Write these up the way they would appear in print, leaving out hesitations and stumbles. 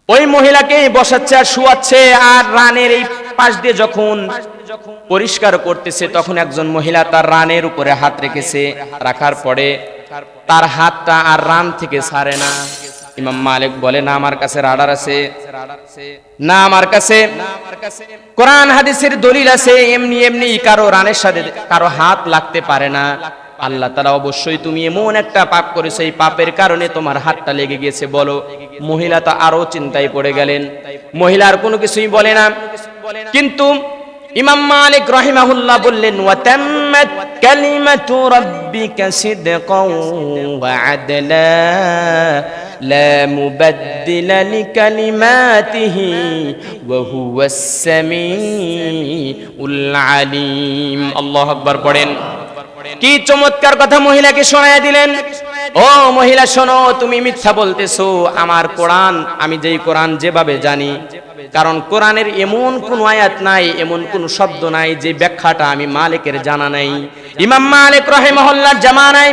ওই মহিলাকে বসাচ্ছে আর শুয়াচ্ছে, আর রানের এই পাশ দিয়ে যখন পরিষ্কার করতেছে তখন একজন মহিলা তার রানের উপরে হাত রেখেছে। রাখার পরে তার হাতটা আর রান থেকে ছাড়ে না। ইমাম মালিক বলে, না আমার কাছে রাডার আছে, না আমার কাছে কোরআন হাদিসের দলিল আছে, এমনি এমনি কারো রানের সাথে কারো হাত লাগতে পারে না। আল্লাহ তাআলা অবশ্যই তুমি এমন একটা পাপ করেছো, এই পাপের কারণে তোমার হাতটা লেগে গেছে বলো। মহিলা তো আরো চিন্তায় পড়ে গেলেন। মহিলার কোনো কিছুই বলে না, কিন্তু ইমাম মালিক রাহিমাহুল্লাহ বললেন, ওয়া তাম্মাত কালিমাতু রাব্বিকা সিদকান ওয়া আদলা লা মুবাদদিলা লিকালিমাতিহি ওয়া হুয়াস সামিউল আলিম। আল্লাহু আকবার পড়েন। কি চমৎকার কথা মহিলাকে শোনায়া দিলেন। ও মহিলা শোনো, তুমি মিথ্যা বলতেছো। আমার কোরআন, আমি যেই কোরআন যেভাবে জানি, কারণ কোরআনের এমন কোন আয়াত নাই, এমন কোন শব্দ নাই যে ব্যাখ্যাটা আমি মালিকের জানা নাই। ইমাম মালিক রাহিমাহুল্লাহর জামানায়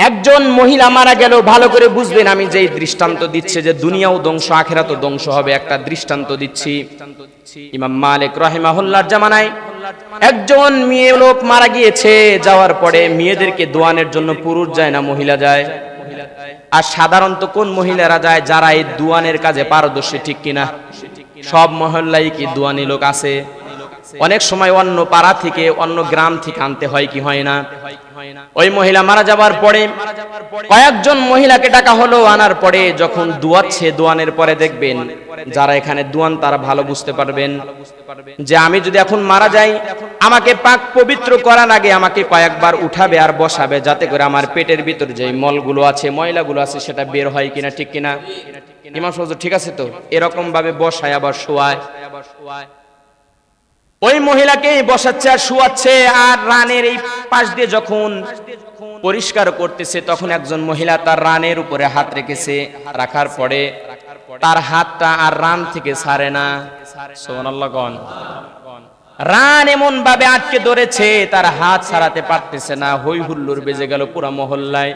একজন মহিলা মারা গেল, ভালো করে বুঝবেন আমি যেই দৃষ্টান্ত দিচ্ছি যে দুনিয়াও ধ্বংস আখিরাতও ধ্বংস হবে, একটা দৃষ্টান্ত দিচ্ছি। ইমাম মালিক রাহিমাহুল্লাহর জামানায় একজন মেয়ে লোক মারা গিয়েছে। যাওয়ার পরে মেয়েদেরকে দোয়ানের জন্য পুরুষ যায় না, মহিলা যায়। আর সাধারণত কোন মহিলারা যায়? যারা এই দোয়ানের কাজে পারদর্শী, ঠিক কিনা? সব মহল্লায় কি দোয়ানি লোক আছে? অনেক সময় অন্য পাড়া থেকে, অন্য গ্রাম থেকে আনতে হয়, কি হয় না? ওই মহিলা মারা যাবার পরে কয়েকজন মহিলাকে ডাকা হলো। আনার পরে যখন দোয়াচ্ছে, দোয়ানের পরে দেখবেন যারা এখানে দোয়ান তারা ভালো বুঝতে পারবেন যে আমি যদি এখন মারা যাই, আমাকে পাক পবিত্র করার আগে আমাকে কয়েকবার উঠাবে আর বসাবে, যাতে করে আমার পেটের ভিতর যে মলগুলো আছে, ময়লাগুলো আছে, সেটা বের হয় কিনা, ঠিক কিনা? ইমাম সাহেব ঠিক আছে তো? এরকম ভাবে বসায় আবার শোয়ায়। ওই মহিলাকে বসাচ্ছে আর শুয়াচ্ছে, আর রানের এই পাশ দিয়ে যখন পরিষ্কার করতেছে তখন একজন মহিলা তার রানের উপরে হাত রেখেছে। রাখার পরে তার হাতটা আর রান থেকে ছাড়ে না। সুবহানাল্লাহ। রান এমন ভাবে আটকে ধরেছে, তার হাত ছাড়াতে পারতেছে না। হই হুল্লোড় বেজে গেল পুরা মহল্লায়।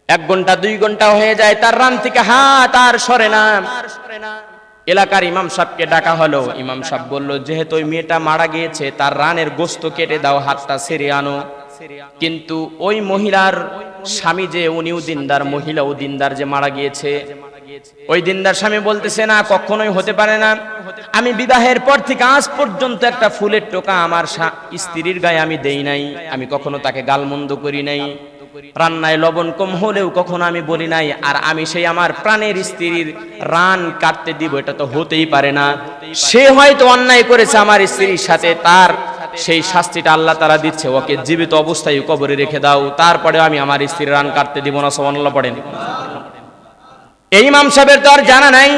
1 ঘন্টা 2 ঘন্টা হয়ে যায়, তার রান থেকে হাত আর সরে না। এলাকার ইমাম সাহেবকে ডাকা হলো। ইমাম সাহেব বলল, যেহেতু ওই মেয়েটা মারা গিয়েছে, তার রানের গোশত কেটে দাও, হাতটা ছেড়ে আনো। কিন্তু ওই মহিলার স্বামী যে, উনিও দিনদার, মহিলাও দিনদার, যে মারা গিয়েছে, ওই দিনদার স্বামী বলতেছে, না কখনোই হতে পারে না। আমি বিবাহের পর থেকে আজ পর্যন্ত একটা ফুলের টোকা আমার স্ত্রীর গায়ে আমি দেই নাই, আমি কখনো তাকে গালমন্দ করি নাই, রান্নায় লবণ কম হলেও কখনো আমি বলি নাই। আর আমি সেই আমার প্রাণের স্ত্রীর রান কাটতে দিব, এটা তো হতেই পারে না। সে হয়তো অন্যায় করেছে আমার স্ত্রীর সাথে, তার সেই শাস্তিটা আল্লাহ তাআলা দিচ্ছে, ওকে জীবিত অবস্থায় কবরে রেখে দাও, তারপরে আমি আমার স্ত্রীর রান কাটতে দিব না। সুবহানাল্লাহ পড়েন। এই ইমাম সাহেবের তো আর জানা নাই,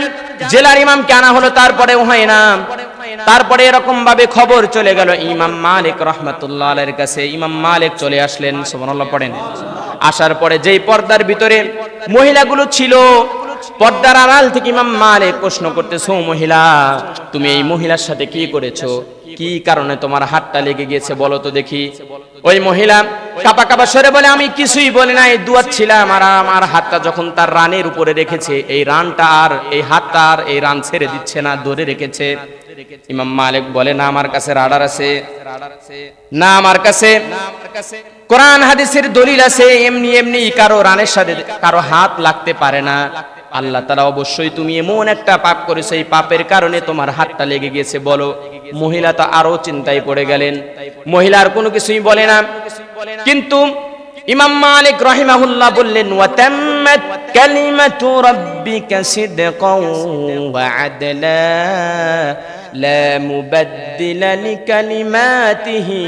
জেলার ইমামকে আনা হলো, তারপরেও হয় না। তারপরে এরকম ভাবে খবর চলে গেল ইমাম মালিক রাহমাতুল্লাহ আলাইহির কাছে। ইমাম মালিক চলে আসলেন। সুবহানাল্লাহ পড়েন। আসার পরে যেই পর্দার ভিতরে মহিলাগুলো ছিল, পর্দার আড়াল থেকে ইমাম মালিক প্রশ্ন করতেছে, ও মহিলা, তুমি এই মহিলার সাথে কি করেছো? কি কারণে তোমার হাতটা লেগে গিয়েছে বলো তো দেখি। ওই মহিলা কাপা কাপা স্বরে বলে, আমি কিছুই বলি নাই, দুয়াচ্ছিলাম। আর আমার হাতটা যখন তার রানের উপরে রেখেছে, এই রানটা আর এই হাতটা আর এই রান ছেড়ে দিচ্ছে না, ধরে রেখেছে। ইমাম মালিক বলে, না আমার কাছে রাডার আছে, না আমার কাছে কোরআন হাদিসের দলিল আছে, এমনি এমনি কারো রানের সাথে কারো হাত লাগতে পারে না। আল্লাহ তাআলা অবশ্যই তুমি এমন একটা পাপ করেছো, এই পাপের কারণে তোমার হাতটা লেগে গেছে বলো। মহিলা তো আরো চিন্তায় পড়ে গেলেন। মহিলার কোনো কিছুই বলে না, কিন্তু ইমাম মালিক রাহিমাহুল্লাহ বললেন, ওয়া তাম্মাত কালিমাতু রাব্বিকা সিদকান ওয়া আদলা লা মুবাদদিলা লিকালিমাতিহি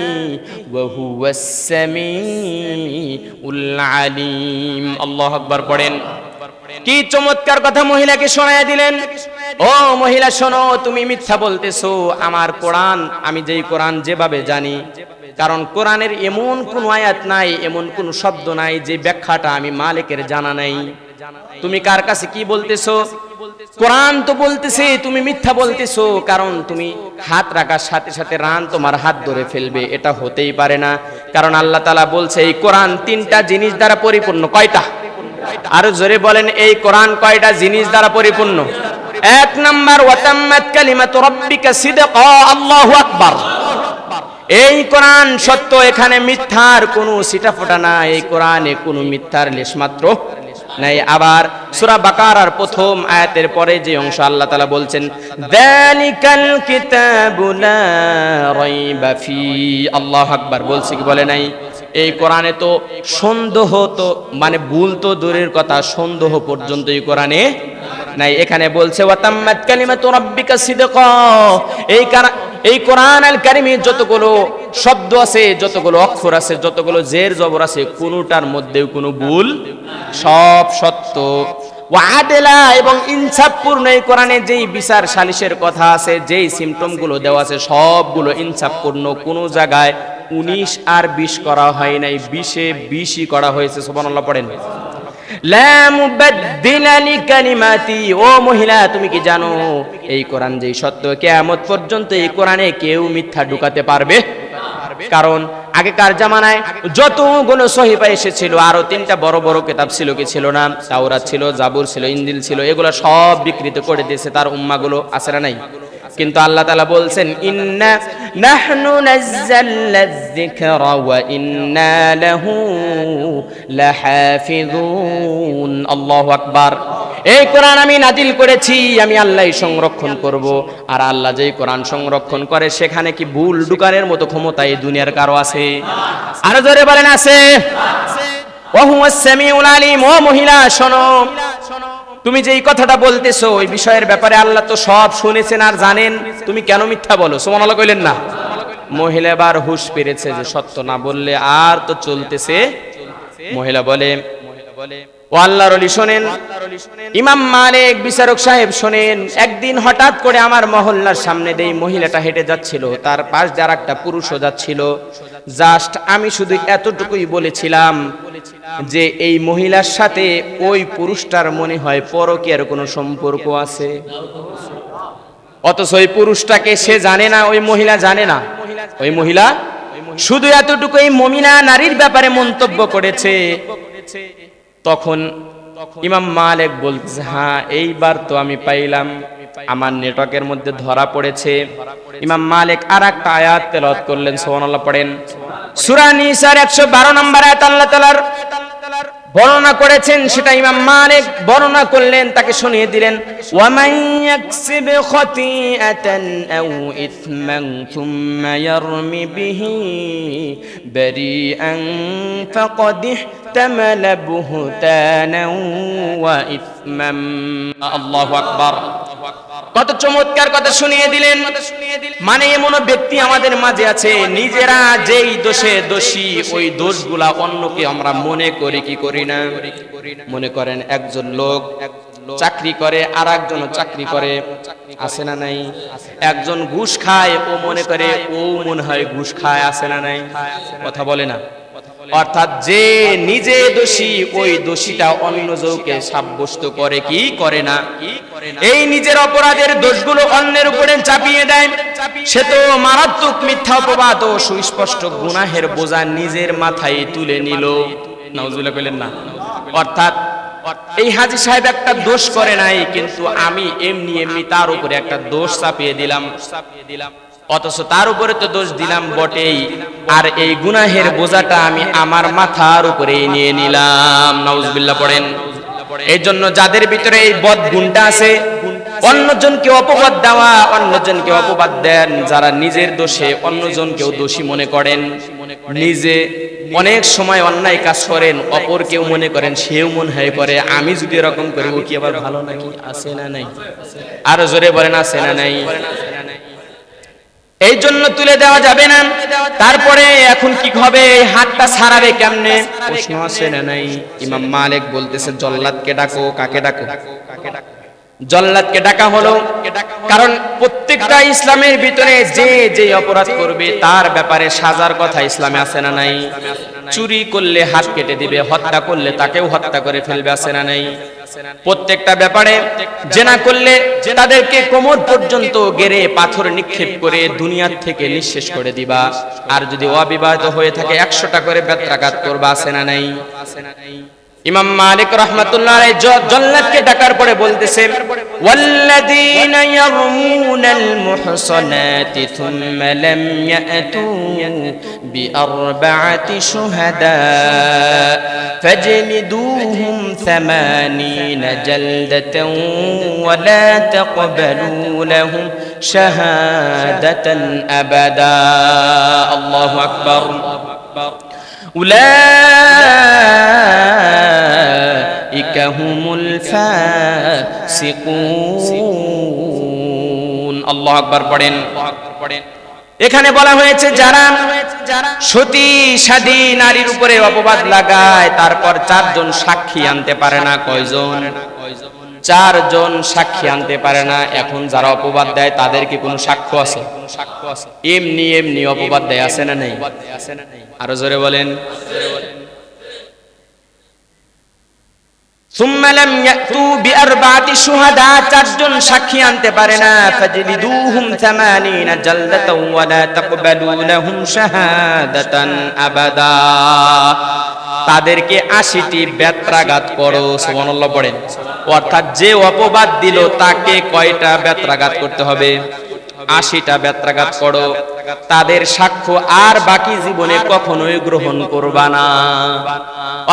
ওয়া হুয়াস সামিউল আলিম। আল্লাহু আকবার পড়েন। কি চমৎকার কথা মহিলাকে শোনায়া দিলেন। ও মহিলা শোনো, তুমি মিথ্যা বলতেছো। আমার কোরআন, আমি যেই কোরআন যেভাবে জানি, কারণ কোরআনের এমন কোন আয়াত নাই, এমন কোন শব্দ নাই যে ব্যাখ্যাটা আমি মালিকের জানা নাই। তুমি কার কাছে কি বলতেছো? কোরআন তো বলতেছে তুমি মিথ্যা বলতেছো, কারণ তুমি হাত রাখার সাথে সাথে রান তোমার হাত ধরে ফেলবে, এটা হতেই পারে না। কারণ আল্লাহ তাআলা বলছে এই কোরআন 3টা জিনিস দ্বারা পরিপূর্ণ। কয়টা? আর জোরে বলেন এই কোরআন কয়টা জিনিস দ্বারা পরিপূর্ণ? এক নাম্বার ওয়াতাম্মাত কালিমাতু রাব্বিকা সিদকা, আল্লাহু আকবার। এই কোরআন সত্য, এখানে মিথ্যার কোনো ছিটাফোঁটা নাই, এই কোরআনে কোনো মিথ্যার লেশমাত্র নাই। আবার সূরা বাকারার প্রথম আয়াতের পরে যে অংশ আল্লাহ তাআলা বলছেন যালিকাল কিতাবু লা রাইবা ফি, আল্লাহু আকবার বলছি কি বলে নাই? এই কোরআনে তো সন্দেহ তো মানে ভুল তো দূরের কথা, সন্দেহ পর্যন্ত এই কোরআনে নাই। এখানে বলছে ওয়াতাম্মাত কালিমাতু রাব্বিকা সিদকা, এই কোরআন আল কারীমে যতগুলো শব্দ আছে, যতগুলো অক্ষর আছে, যতগুলো জের জবর আছে, কোনোটার মধ্যেও কোনো ভুল, সব সত্য। ওয়া আদলা, এবং ইনসাফপূর্ণ। এই কোরআনে যেই বিচার সালিশের কথা আছে, যেই সিম্পটম গুলো দেওয়া আছে, সবগুলো ইনসাফপূর্ণ। কোনো জায়গায় 19 আর 20 করা হয় নাই, 20-এ 20ই করা হয়েছে। সুবহানাল্লাহ পড়েন। লা মুবাদদিলা লিকালিমাতি, ও মহিলা তুমি কি জানো এই কোরআন যেই সত্য, কিয়ামত পর্যন্ত এই কোরআনে কেউ মিথ্যা ঢুকাতে পারবে? কারণ আগেকার জামানায় যতগুলো সহিফা এসেছিল, আরো 3টা বড় বড় কিতাব ছিল, কি ছিল না? তাওরাত ছিল, জাবুর ছিল, ইনজিল ছিল, এগুলো সব বিকৃত করে দিয়েছে তার উম্মাগুলো, আছে না নাই? কিন্তু আল্লাহ তাআলা বলছেন ইন্না নাহনু নাযালনা যিকরা ওয়া ইন্না লাহু লাহাফিজুন, আল্লাহু আকবার। এই কোরআন আমি নাজিল করেছি, আমি আল্লাহই সংরক্ষণ করব। আর আল্লাহ যেই কোরআন সংরক্ষণ করে সেখানে কি ভুল ঢুকানোর মতো ক্ষমতা এই দুনিয়ার কারো আছে? আরো জোরে বলেন আছে। ওয়া হুয়াস সামিউল আলিম। ও মহিলা শোনো, তুমি যে এই কথাটা বলতেছো ওই বিষয়ের ব্যাপারে আল্লাহ তো সব শুনেছেন আর জানেন, তুমি কেন মিথ্যা বলো? সুবহানাল্লাহ কইলেন না? মহিলা এবার হুঁশ পেরেছে যে সত্য না বললে আর তো চলতেছে। মহিলা বলে ও আল্লাহর ওলি শোনেন, ইমাম মালিক বিচারক সাহেব শোনেন, একদিন হঠাৎ করে আমার মহল্লার সামনে দিয়ে মহিলাটা হেঁটে যাচ্ছিল, তার পাশ দিয়ে আরেকটা পুরুষও যাচ্ছিল। জাস্ট আমি শুধু এতটুকুই বলেছিলাম যে এই মহিলার সাথে ওই পুরুষটার মনে হয় পরকীয়ার কোনো সম্পর্ক আছে। অথচ ওই পুরুষটাকে সে জানে না, ওই মহিলা জানে না। ওই মহিলা শুধু এতটুকু এই মুমিনা নারীর ব্যাপারে মন্তব্য করেছে। তখন ইমাম মালিক বলছে হ্যাঁ এইবার তো আমি পাইলাম, আমার নেটওয়ার্কের মধ্যে ধরা পড়েছে। ইমাম মালিক আরেকটা আয়াত তেলাওয়াত করলেন, সুবহানাল্লাহ পড়েন। সূরা নিসার 112 নম্বর আয়াত আল্লাহ তাআলার বর্ণনা করেছেন, সেটা ইমাম মালিক বর্ণনা করলেন, তাকে শুনিয়ে দিলেন। ওয়া মান ইয়াকসিব খাতিআতান আও ইসমান সুম্মা ইয়ারমি বিহি বারিআন ফাকাদ ইহতামালা বুহতানান ওয়া ইসমান, আল্লাহু আকবার। কত চমৎকার কথা শুনিয়ে দিলেন। মানে এমন ব্যক্তি আমাদের মাঝে আছে নিজেরা যেই দোষে দোষী, ওই দোষগুলা অন্যকে আমরা মনে করি কি করি না? মনে করেন একজন লোক চাকরি করে আর একজন চাকরি করে, আছে না নাই? একজন ঘুষ খায়, ও মনে করে ও মনে হয় ঘুষ খায়, আছে না নাই? কথা বলে না? অর্থাৎ যে নিজে দোষী ওই দোষীটা অন্য জনকে সাব্যস্ত করে কি করে না? এই নিজের অপরাধের দোষগুলো অন্যের উপরে চাপিয়ে দেয়। সে তো মারাত্মক মিথ্যা অপবাদ ও সুস্পষ্ট গুনাহের বোঝা নিজের মাথায় তুলে নিল। নাউজুবিল্লাহ কইলেন না? অর্থাৎ এই হাজী সাহেব একটা দোষ করে নাই, কিন্তু আমি এমনি এমনি তার উপরে একটা দোষ চাপিয়ে দিলাম। অথচ তার উপরে তো দোষ দিলাম বটেই, আর এই গুনাহের বোঝাটা আমি আমার মাথার উপরে নিয়ে নিলাম। নাউজুবিল্লাহ পড়েন। এই জন্য যাদের ভিতরে এই বদ গুণটা আছে, অন্যজনকে অপবাদ দেওয়া, অন্যজনকে অপবাদ দেন, যারা নিজের দোষে অন্যজনকেও দোষী মনে করেন, নিজে অনেক সময় অন্যায় কাজ করেন, অপর কেউ মনে করেন সেও মনে হয় করে আমি যদি এরকম করি ও কি আবার ভালো নাকি? আছে না নাই? আরো জোরে বলেন আছে না নাই? এই জন্য তুলে দেওয়া যাবে না। তারপরে এখন কি হবে? হাতটা ছাড়াবে কেমনে? প্রশ্ন আছে না নাই? ইমাম মালিক বলতেছে জল্লাদকে ডাকো। কাকে ডাকো? জল্লাদকে ডাকা হলো কারণ প্রত্যেকটা ইসলামের ভিতরে যে যে অপরাধ করবে তার ব্যাপারে সাজার কথা ইসলামে আছে না নাই? চুরি করলে হাত কেটে দিবে, হত্যা করলে তাকেও হত্যা করে ফেলবে, আছে না নাই? প্রত্যেকটা ব্যাপারে জেনা করলে তাদেরকে কোমর পর্যন্ত গেড়ে পাথর নিক্ষেপ করে দুনিয়ার থেকে নিঃশেষ করে দিবা, আর যদি অবিবাহিত হয়ে থাকে 100টা করে বেত্রাঘাত করবা, আছে না নাই? ইমাম মালিক রাহমাতুল্লাহ আলাইহি জান্নাতকে ডাকার পরে বলতেছে ওয়াল্লাযীনা ইয়ারমুনাল মুহসানাতি থুম্মা লাম ইয়াতু বিআরবা'তি শুহাদা ফাজলিদুহুম 80 জালদাতান ওয়া লা তাকবালু লাহুম শাহাদাতান আবাদা আল্লাহু আকবার উলাইকা হুমুল ফাসিকুন আল্লাহু আকবার পড়েন। এখানে বলা হয়েছে যারা সতী সাধী নারীর উপরে অপবাদ লাগায় তারপর 4 জন সাক্ষী আনতে পারে না। কয়জন? 4 জন সাক্ষী আনতে পারে না। এখন যারা অপবাদ দেয় তাদের কি কোনো সাক্ষ্য আছে? এমনি এমনি অপবাদ দেয়, আছে না নেই? আরো জোরে বলেন। সুম্মা লাম ইয়াতু বিআরবা'তি শুহাদা, 4 জন সাক্ষী আনতে পারে না। ফাজলিদুহুম 80 জালদাতান ওয়া লা তাকবালু লাহুম শাহাদাতান আবাদা, তাদেরকে 80টি বেত্রাঘাত করো। সুবহানাল্লাহ পড়েন। অর্থাৎ যে অপবাদ দিল তাকে কয়টা বেত্রাঘাত করতে হবে? 80টা বেত্রাঘাত করো। তাদের সাক্ষ্য আর বাকি জীবনে কখনোই গ্রহণ করবা না।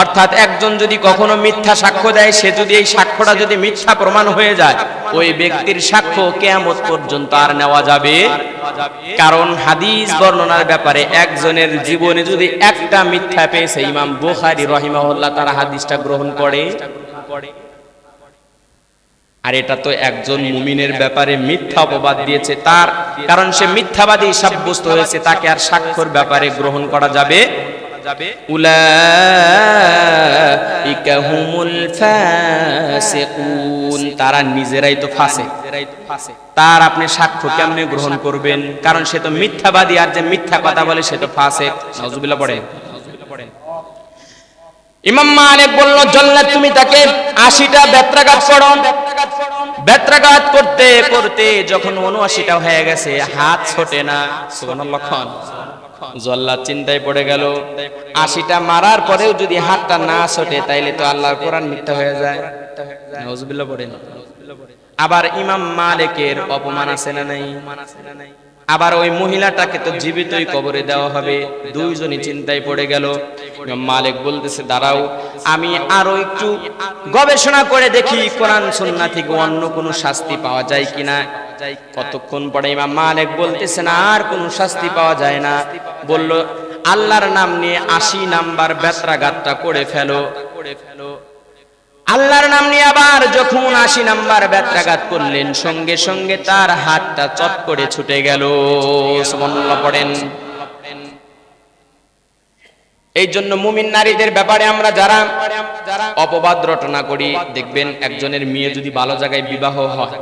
অর্থাৎ একজন যদি কখনো মিথ্যা সাক্ষ্য দেয়, সে যদি এই সাক্ষ্যটা যদি মিথ্যা প্রমাণ হয়ে যায়, ওই ব্যক্তির সাক্ষ্য কিয়ামত পর্যন্ত আর নেওয়া যাবে। কারণ হাদিস বর্ণনার ব্যাপারে একজনের জীবনে যদি একটা মিথ্যা পেয়েছে, ইমাম বুখারী রাহিমাহুল্লাহ তার হাদিসটা গ্রহণ করে। আর এটা তো একজন মুমিনের ব্যাপারে মিথ্যা অপবাদ দিয়েছে, তার কারণ সে মিথ্যাবাদী সাব্যস্ত হয়েছে, তাকে আর সাক্ষ্যর ব্যাপারে গ্রহণ করা যাবে। উলাইকা হুমুল ফাসিকুন, তারা নিজেরাই তো ফাসিক, তার আপনি সাক্ষ্য কেমনে গ্রহণ করবেন? কারণ সে তো মিথ্যাবাদী, আর যে মিথ্যা কথা বলে সে তো ফাসিক। নাউজুবিল্লাহ পড়েন। ইমাম মালিক বলল, জান্নাত তুমি তাকে 80টা বেত্রাঘাত করো। বেত্রাঘাত করতে করতে যখন 79টা হয়ে গেছে, হাত ছোটে না। সুবহানাল্লাহ। জল্লাদ চিন্তায় পড়ে গেল, 80টা মারার পরেও যদি হাতটা না ছোটে তাইলে তো আল্লাহর কোরআন মিথ্যা হয়ে যায়। নাউজুবিল্লাহ পড়েন। আবার ইমাম মালিকের অপমান আছে না নাই? আবার ওই মহিলাটাকে তো জীবিতই কবরে দেওয়া হবে। 2 জনই চিন্তায় পড়ে গেল। ইমাম মালিক বলতেছে, দাঁড়াও, আমি আরো একটু গবেষণা করে দেখি কোরআন সুন্নাহ থেকে অন্য কোনো শাস্তি পাওয়া যায় কিনা। কতক্ষণ পরে ইমাম মালিক বলতেছে, না আর কোনো শাস্তি পাওয়া যায় না। বলল, আল্লাহর নাম নিয়ে 80 নাম্বার বেত্রাঘাতটা করে ফেলো। আল্লাহর নাম নিয়ে আবার যখন 80 নাম্বার বেত্রাঘাত করলেন, সঙ্গে সঙ্গে তার হাতটা চট করে ছুটে গেল। সুবহানাল্লাহ পড়েন। এই জন্য মুমিন নারীদের ব্যাপারে আমরা যারা অপবাদ রটনা করি, দেখবেন একজনের মেয়ে যদি ভালো জায়গায় বিবাহ হয়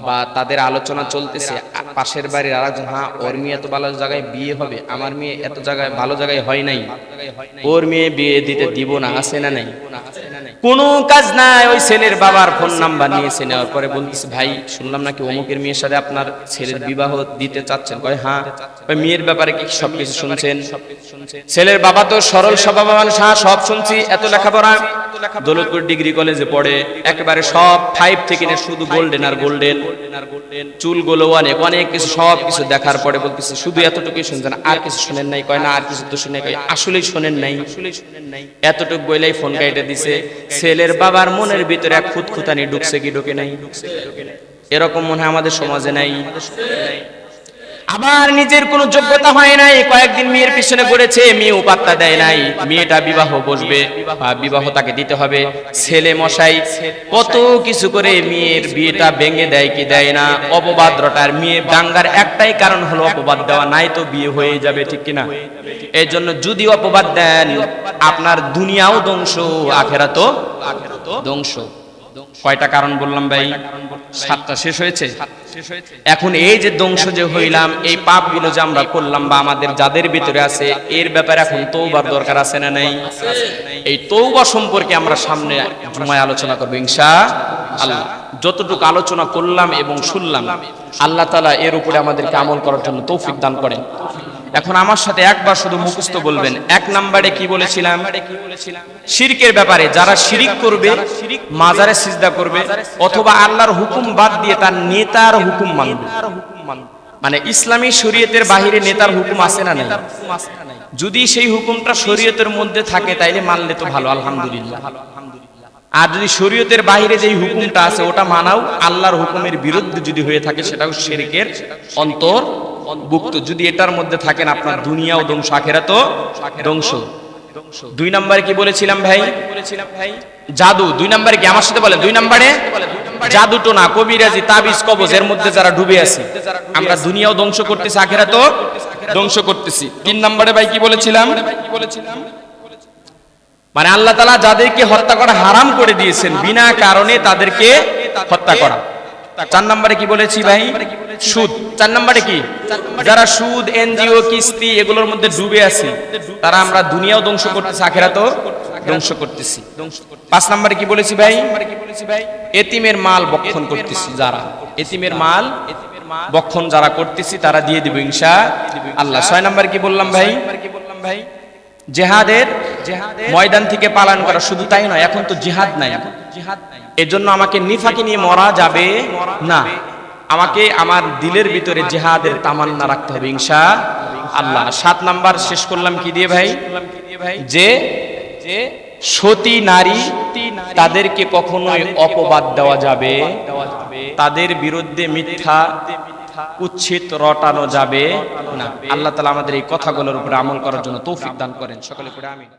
বা তাদের আলোচনা চলতেছে, পাশের বাড়ির আরেকজন, হ্যাঁ ওর মেয়ে এত ভালো জায়গায় বিয়ে হবে, আমার মেয়ে এত জায়গায় ভালো জায়গায় হয় নাই, ওর মেয়ে বিয়ে দিতে দিব না, আছে না নাই? কোনো কাজ নাই। ওই ছেলের বাবার ফোন নাম্বার নিয়েছে, নেওয়ার পরে বলতেছে, ভাই শুনলাম নাকি অমুকের মেয়ের সাথে আপনার ছেলের বিবাহ দিতে চাচ্ছেন। কয় হ্যাঁ। মেয়ের ব্যাপারে কি সবকিছু শুনছেন? ছেলের বাবা তো সরল স্বভাবের মানুষ, হ্যাঁ সব শুনছি। এত লেখাপড়া, দৌলতপুর ডিগ্রি কলেজে পড়ে, একেবারে সব 5 থেকে না, শুধু গোল্ডেন আর গোল্ডেন, চুলগুলো অনেক অনেক কিছু, সব কিছু দেখার পরে বলতেছে, শুধু এতটুকুই শুনছেন, আর কিছু শুনেন নাই? কয় না, আর কিছু তো শুনে। কয় আসলেই শুনেন নাই? এতটুকু বইলাই ফোন কাইটে দিছে। ছেলের বাবার মনের ভিতরে এক খুঁতখুঁতানি ঢুকছে কি ঢুকে নাই? এরকম মনে হয় আমাদের সমাজে নাই। আবার নিজের কোনো যোগ্যতা হয় নাই, কয়েকদিন মেয়ের পিছনে ঘুরেছে, মেয়ে পাত্তা দেয় নাই। মেয়েটা বিবাহ বসবে, বিবাহ তাকে দিতে হবে। ছেলে মশাই কত কিছু করে মেয়ের বিয়েটা ভেঙে দেয় কি দেয় না? অপবাদ রটার। মেয়ে দাঙ্গার একটাই কারণ হলো অপবাদ দেওয়া, নাই তো বিয়ে হয়ে যাবে, ঠিক কিনা? এই জন্য যদি অপবাদ দেন, আপনার দুনিয়াও ধ্বংস, আখিরাতও ধ্বংস। কয়টা কারণ বললাম ভাই? 7টা শেষ হয়েছে। এখন এই যে ধ্বংস যে হইলাম, এই পাপগুলো যে আমরা করলাম বা আমাদের যাদের ভিতরে আছে, এর ব্যাপারে এখন তওবার দরকার আছে না নাই? এই তওবা সম্পর্কে আমরা সামনে জুমায় আলোচনা করব ইনশাআল্লাহ। যতটুকু আলোচনা করলাম এবং শুনলাম, আল্লাহ তাআলা এর উপরে আমাদেরকে আমল করার জন্য তৌফিক দান করেন। এখন আমার সাথে একবার শুধু মুখস্থ বলবেন। এক নম্বরে কি বলেছিলাম? শিরকের ব্যাপারে, যারা শিরিক করবে, মাজারে সিজদা করবে, অথবা আল্লাহর হুকুম বাদ দিয়ে তার নেতার হুকুম মানবে। মানে ইসলামী শরীয়তের বাহিরে নেতার হুকুম আছে না নাই? যদি সেই হুকুমটা শরীয়তের মধ্যে থাকে তাইলে মানলে তো ভালো, আলহামদুলিল্লাহ। আর যদি শরীয়তের বাহিরে যেই হুকুমটা আছে ওটা মানাও আল্লাহর হুকুমের বিরুদ্ধে যদি হয়ে থাকে সেটাও শিরকের অন্তর্ভুক্ত। যদি এটার মধ্যে থাকেন আপনার দুনিয়াও ধ্বংস, আখিরাতও ধ্বংস। 2 নম্বরে কি বলেছিলাম ভাই? জাদু। 2 নম্বরে কি? আমার সাথে বলেন। 2 নম্বরে জাদু টোনা, কবিরাজি, তাবিজ, কবজ এর মধ্যে যারা ডুবে আছে, আমরা দুনিয়াও ধ্বংস করতেছি, আখিরাতও ধ্বংস করতেছি। 3 নম্বরে ভাই কি বলেছিলাম? মানে আল্লাহ তাআলা যাদেরকে হত্যা করা হারাম করে দিয়েছেন, বিনা কারণে তাদেরকে হত্যা করা। 4 নম্বরে কি বলেছি ভাই? সুদ। 4 নম্বরে কি? যারা সুদ, এনজিও, কিস্তি এগুলোর মধ্যে ডুবে আছে, তারা আমরা দুনিয়াও ধ্বংস করতেছি, আখিরাতও ধ্বংস করতেছি। 5 নম্বরে কি বলেছি ভাই? এতিমের মাল ভক্ষণ করতেছি, যারা এতিমের মাল ভক্ষণ যারা করতেছি তারা দিয়ে দিব ইনশাআল্লাহ। 6 নম্বরে কি বললাম ভাই? জিহাদের ময়দান থেকে পালান করা। শুধু তাই নয়, এখন তো জিহাদ নাই, এজন্য আমাকে নিফাকি নিয়ে মরা যাবে না। আমাকে আমার দিলের ভিতরে জিহাদের তামান্না রাখতে হবে ইনশাআল্লাহ। 7 নাম্বার শেষ করলাম কি দিয়ে ভাই? যে সতী নারী, তাদেরকে কখনোই অপবাদ দেওয়া যাবে, তাদের বিরুদ্ধে মিথ্যা উচ্ছিত রটানো যাবে না। আল্লাহ তাআলা আমাদের এই কথাগুলোর উপরে আমল করার জন্য তৌফিক দান করেন। সকলে পড়ে আমিন।